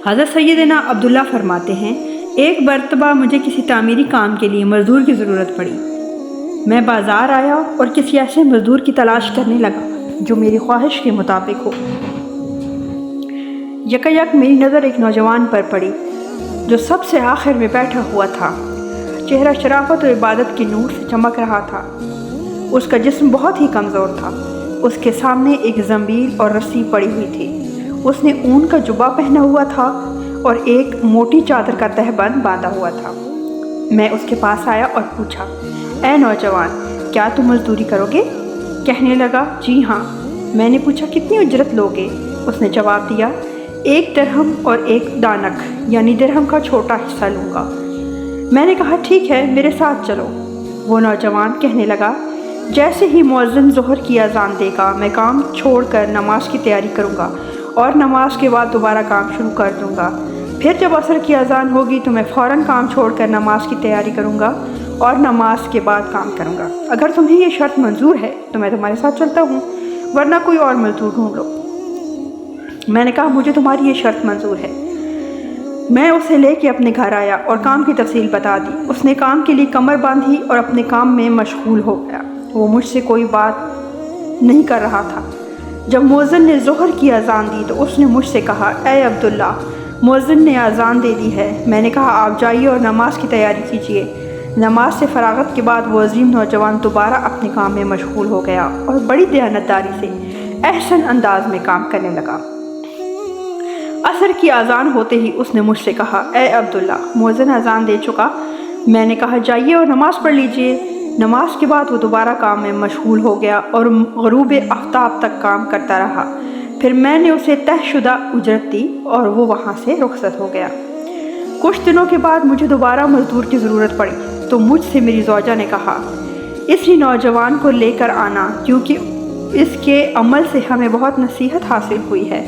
حضرت سیدنا عبداللہ فرماتے ہیں، ایک مرتبہ مجھے کسی تعمیری کام کے لیے مزدور کی ضرورت پڑی۔ میں بازار آیا اور کسی ایسے مزدور کی تلاش کرنے لگا جو میری خواہش کے مطابق ہو۔ یکایک میری نظر ایک نوجوان پر پڑی جو سب سے آخر میں بیٹھا ہوا تھا۔ چہرہ شرافت اور عبادت کے نور سے چمک رہا تھا۔ اس کا جسم بہت ہی کمزور تھا۔ اس کے سامنے ایک زنبیل اور رسی پڑی ہوئی تھی۔ اس نے اون کا جبہ پہنا ہوا تھا اور ایک موٹی چادر کا تہبند باندھا ہوا تھا۔ میں اس کے پاس آیا اور پوچھا، اے نوجوان، کیا تم مزدوری کرو گے؟ کہنے لگا، جی ہاں۔ میں نے پوچھا، کتنی اجرت لوگے؟ اس نے جواب دیا، 1 درہم اور 1 دانک یعنی درہم کا چھوٹا حصہ لوں گا۔ میں نے کہا، ٹھیک ہے، میرے ساتھ چلو۔ وہ نوجوان کہنے لگا، جیسے ہی مؤذن ظہر کی اذان دے گا میں کام چھوڑ کر نماز کی تیاری کروں گا اور نماز کے بعد دوبارہ کام شروع کر دوں گا۔ پھر جب عصر کی اذان ہوگی تو میں فوراً کام چھوڑ کر نماز کی تیاری کروں گا اور نماز کے بعد کام کروں گا۔ اگر تمہیں یہ شرط منظور ہے تو میں تمہارے ساتھ چلتا ہوں، ورنہ کوئی اور مزدور ڈھونڈ لو۔ میں نے کہا، مجھے تمہاری یہ شرط منظور ہے۔ میں اسے لے کے اپنے گھر آیا اور کام کی تفصیل بتا دی۔ اس نے کام کے لیے کمر باندھی اور اپنے کام میں مشغول ہو گیا۔ وہ مجھ سے کوئی بات نہیں کر رہا تھا۔ جب مؤذن نے ظہر کی اذان دی تو اس نے مجھ سے کہا، اے عبداللہ، مؤذن نے اذان دے دی ہے۔ میں نے کہا، آپ جائیے اور نماز کی تیاری کیجیے۔ نماز سے فراغت کے بعد وہ عظیم نوجوان دوبارہ اپنے کام میں مشغول ہو گیا اور بڑی دیانتداری سے احسن انداز میں کام کرنے لگا۔ عصر کی اذان ہوتے ہی اس نے مجھ سے کہا، اے عبداللہ، مؤذن اذان دے چکا۔ میں نے کہا، جائیے اور نماز پڑھ لیجیے۔ نماز کے بعد وہ دوبارہ کام میں مشغول ہو گیا اور غروب آفتاب تک کام کرتا رہا۔ پھر میں نے اسے طے شدہ اجرت دی اور وہ وہاں سے رخصت ہو گیا۔ کچھ دنوں کے بعد مجھے دوبارہ مزدور کی ضرورت پڑی تو مجھ سے میری زوجہ نے کہا، اسی نوجوان کو لے کر آنا، کیونکہ اس کے عمل سے ہمیں بہت نصیحت حاصل ہوئی ہے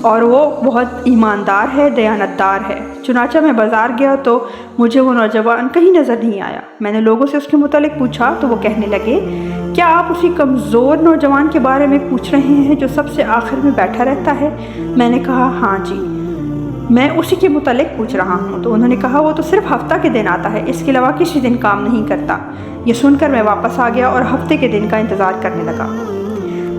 اور وہ بہت ایماندار ہے، دیانتدار ہے۔ چنانچہ میں بازار گیا تو مجھے وہ نوجوان کہیں نظر نہیں آیا۔ میں نے لوگوں سے اس کے متعلق پوچھا تو وہ کہنے لگے، کیا آپ اسی کمزور نوجوان کے بارے میں پوچھ رہے ہیں جو سب سے آخر میں بیٹھا رہتا ہے؟ میں نے کہا، ہاں جی، میں اسی کے متعلق پوچھ رہا ہوں۔ تو انہوں نے کہا، وہ تو صرف ہفتہ کے دن آتا ہے، اس کے علاوہ کسی دن کام نہیں کرتا۔ یہ سن کر میں واپس آ گیا اور ہفتے کے دن کا انتظار کرنے لگا۔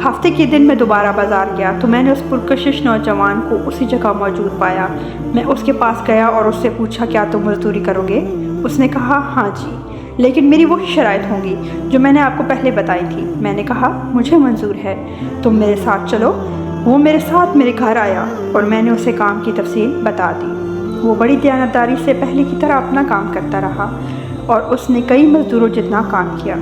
ہفتے کے دن میں دوبارہ بازار گیا تو میں نے اس پرکشش نوجوان کو اسی جگہ موجود پایا۔ میں اس کے پاس گیا اور اس سے پوچھا، کیا تم مزدوری کرو گے؟ اس نے کہا، ہاں جی، لیکن میری وہی شرائط ہوں گی جو میں نے آپ کو پہلے بتائی تھی۔ میں نے کہا، مجھے منظور ہے، تم میرے ساتھ چلو۔ وہ میرے ساتھ میرے گھر آیا اور میں نے اسے کام کی تفصیل بتا دی۔ وہ بڑی دیانتداری سے پہلے کی طرح اپنا کام کرتا رہا اور اس نے کئی مزدوروں جتنا کام کیا۔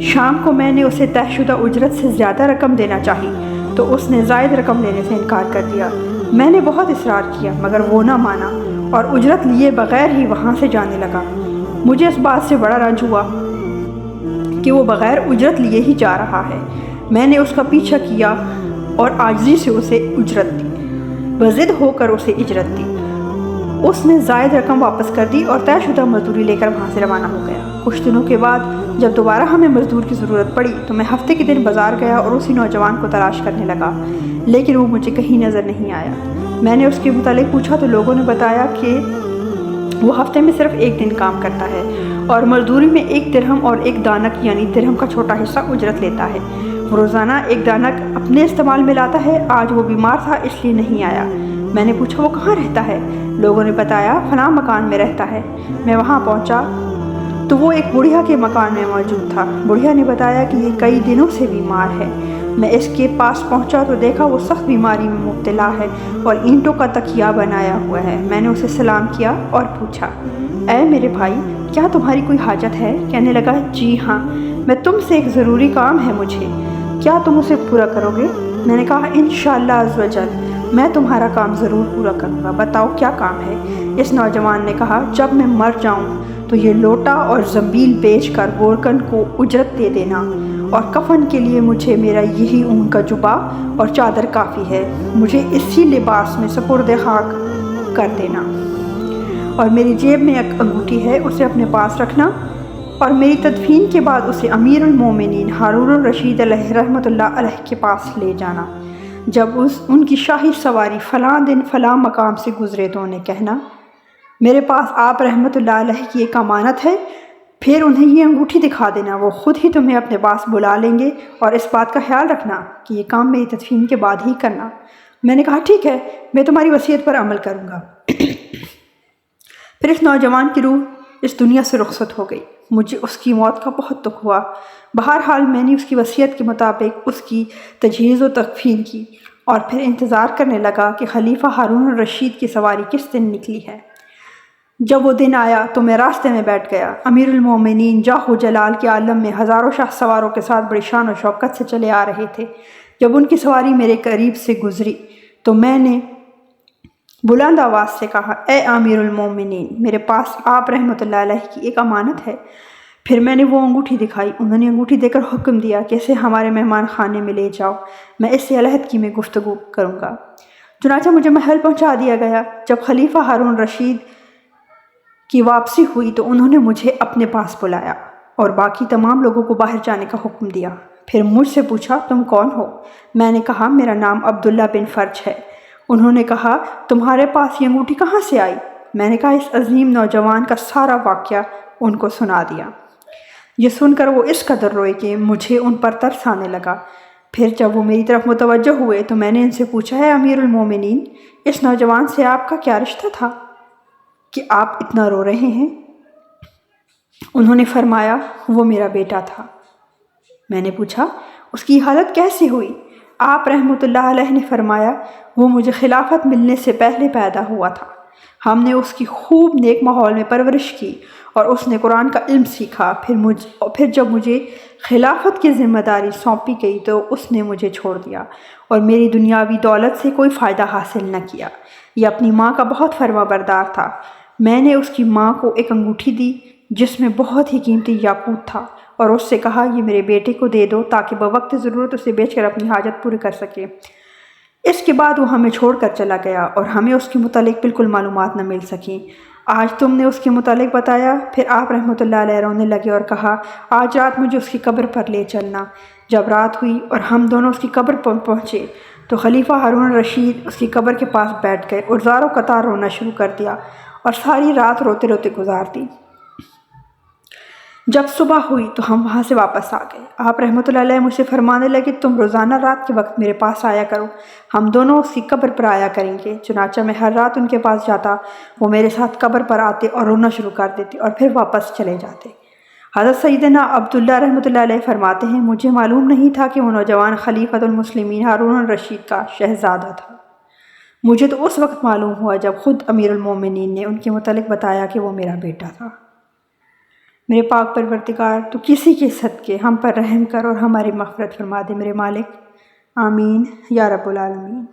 شام کو میں نے اسے طے شدہ اجرت سے زیادہ رقم دینا چاہی تو اس نے زائد رقم لینے سے انکار کر دیا۔ میں نے بہت اصرار کیا مگر وہ نہ مانا اور اجرت لیے بغیر ہی وہاں سے جانے لگا۔ مجھے اس بات سے بڑا رنج ہوا کہ وہ بغیر اجرت لیے ہی جا رہا ہے۔ میں نے اس کا پیچھا کیا اور عاجزی سے اسے اجرت دی، بضد ہو کر اسے اجرت دی۔ اس نے زائد رقم واپس کر دی اور طے شدہ مزدوری لے کر وہاں سے روانہ ہو گیا۔ کچھ دنوں کے بعد جب دوبارہ ہمیں مزدور کی ضرورت پڑی تو میں ہفتے کے دن بازار گیا اور اسی نوجوان کو تلاش کرنے لگا، لیکن وہ مجھے کہیں نظر نہیں آیا۔ میں نے اس کے متعلق پوچھا تو لوگوں نے بتایا کہ وہ ہفتے میں صرف 1 دن کام کرتا ہے اور مزدوری میں 1 درہم اور 1 دانک یعنی درہم کا چھوٹا حصہ اجرت لیتا ہے۔ وہ روزانہ 1 دانک اپنے استعمال میں لاتا ہے۔ آج وہ بیمار تھا اس لیے نہیں آیا۔ میں نے پوچھا، وہ کہاں رہتا ہے؟ لوگوں نے بتایا، فلاں مکان میں رہتا ہے۔ میں وہاں پہنچا تو وہ ایک بڑھیا کے مکان میں موجود تھا۔ بڑھیا نے بتایا کہ یہ کئی دنوں سے بیمار ہے۔ میں اس کے پاس پہنچا تو دیکھا وہ سخت بیماری میں مبتلا ہے اور اینٹوں کا تکیہ بنایا ہوا ہے۔ میں نے اسے سلام کیا اور پوچھا، اے میرے بھائی، کیا تمہاری کوئی حاجت ہے؟ کہنے لگا، جی ہاں، میں تم سے ایک ضروری کام ہے مجھے، کیا تم اسے پورا کرو گے؟ میں نے کہا، انشاءاللہ عز و جل میں تمہارا کام ضرور پورا کروں گا، بتاؤ کیا کام ہے؟ اس نوجوان نے کہا، جب میں مر جاؤں تو یہ لوٹا اور زنبیل بیچ کر گورکن کو اجرت دے دینا اور کفن کے لیے مجھے میرا یہی اون کا جبہ اور چادر کافی ہے، مجھے اسی لباس میں سپرد خاک کر دینا اور میری جیب میں ایک انگوٹھی ہے، اسے اپنے پاس رکھنا اور میری تدفین کے بعد اسے امیر المومنین ہارون الرشید علیہ رحمۃ اللہ علیہ کے پاس لے جانا جب ان کی شاہی سواری فلاں دن فلاں مقام سے گزرے تو انہیں کہنا میرے پاس آپ رحمۃ اللہ علیہ کی ایک امانت ہے، پھر انہیں یہ انگوٹھی دکھا دینا، وہ خود ہی تمہیں اپنے پاس بلا لیں گے، اور اس بات کا خیال رکھنا کہ یہ کام میری تدفین کے بعد ہی کرنا۔ میں نے کہا ٹھیک ہے، میں تمہاری وصیت پر عمل کروں گا۔ پھر اس نوجوان کی روح اس دنیا سے رخصت ہو گئی۔ مجھے اس کی موت کا بہت دکھ ہوا۔ بہرحال میں نے اس کی وصیت کے مطابق اس کی تجہیز و تکفین کی، اور پھر انتظار کرنے لگا کہ خلیفہ ہارون الرشید کی سواری کس دن نکلی ہے۔ جب وہ دن آیا تو میں راستے میں بیٹھ گیا۔ امیر المومنین جاہ و جلال کے عالم میں ہزاروں شاہ سواروں کے ساتھ بڑی شان و شوکت سے چلے آ رہے تھے۔ جب ان کی سواری میرے قریب سے گزری تو میں نے بلند آواز سے کہا اے امیر المومنین، میرے پاس آپ رحمۃ اللہ علیہ کی ایک امانت ہے۔ پھر میں نے وہ انگوٹھی دکھائی۔ انہوں نے انگوٹھی دے کر حکم دیا کہ اسے ہمارے مہمان خانے میں لے جاؤ، میں اس سے علیحدگی میں گفتگو کروں گا۔ چنانچہ مجھے محل پہنچا دیا گیا۔ جب خلیفہ ہارون رشید کی واپسی ہوئی تو انہوں نے مجھے اپنے پاس بلایا اور باقی تمام لوگوں کو باہر جانے کا حکم دیا۔ پھر مجھ سے پوچھا تم کون ہو؟ میں نے کہا میرا نام عبداللہ بن فرج ہے۔ انہوں نے کہا تمہارے پاس یہ انگوٹھی کہاں سے آئی؟ میں نے کہا اس عظیم نوجوان کا سارا واقعہ ان کو سنا دیا۔ یہ سن کر وہ اس قدر روئے کہ مجھے ان پر ترس آنے لگا۔ پھر جب وہ میری طرف متوجہ ہوئے تو میں نے ان سے پوچھا ہے امیر المومنین، اس نوجوان سے آپ کا کیا رشتہ تھا کہ آپ اتنا رو رہے ہیں؟ انہوں نے فرمایا وہ میرا بیٹا تھا۔ میں نے پوچھا اس کی حالت کیسی ہوئی؟ آپ رحمۃ اللہ علیہ نے فرمایا وہ مجھے خلافت ملنے سے پہلے پیدا ہوا تھا۔ ہم نے اس کی خوب نیک ماحول میں پرورش کی اور اس نے قرآن کا علم سیکھا۔ پھر جب مجھے خلافت کی ذمہ داری سونپی گئی تو اس نے مجھے چھوڑ دیا اور میری دنیاوی دولت سے کوئی فائدہ حاصل نہ کیا۔ یہ اپنی ماں کا بہت فرما بردار تھا۔ میں نے اس کی ماں کو ایک انگوٹھی دی جس میں بہت ہی قیمتی یاقوت تھا اور اس سے کہا یہ میرے بیٹے کو دے دو تاکہ بوقت ضرورت اسے بیچ کر اپنی حاجت پوری کر سکے۔ اس کے بعد وہ ہمیں چھوڑ کر چلا گیا اور ہمیں اس کے متعلق بالکل معلومات نہ مل سکیں۔ آج تم نے اس کے متعلق بتایا۔ پھر آپ رحمۃ اللہ علیہ رونے لگے اور کہا آج رات مجھے اس کی قبر پر لے چلنا۔ جب رات ہوئی اور ہم دونوں اس کی قبر پر پہنچے تو خلیفہ ہارون الرشید اس کی قبر کے پاس بیٹھ گئے اور زار و قطار رونا شروع کر دیا اور ساری رات روتے روتے گزار دی۔ جب صبح ہوئی تو ہم وہاں سے واپس آ گئے۔ آپ رحمۃ اللہ علیہ مجھ سے فرمانے لگے تم روزانہ رات کے وقت میرے پاس آیا کرو، ہم دونوں اس کی قبر پر آیا کریں گے۔ چنانچہ میں ہر رات ان کے پاس جاتا، وہ میرے ساتھ قبر پر آتے اور رونا شروع کر دیتے اور پھر واپس چلے جاتے۔ حضرت سیدنا عبداللہ رحمۃ اللہ علیہ فرماتے ہیں مجھے معلوم نہیں تھا کہ وہ نوجوان خلیفۃ المسلمین ہارون الرشید کا شہزادہ تھا۔ مجھے تو اس وقت معلوم ہوا جب خود امیر المومنین نے ان کے متعلق بتایا کہ وہ میرا بیٹا تھا۔ میرے پاک پروردگار تو کسی کے صدقے ہم پر رحم کر اور ہماری مغفرت فرما دے میرے مالک، آمین یا رب العالمین۔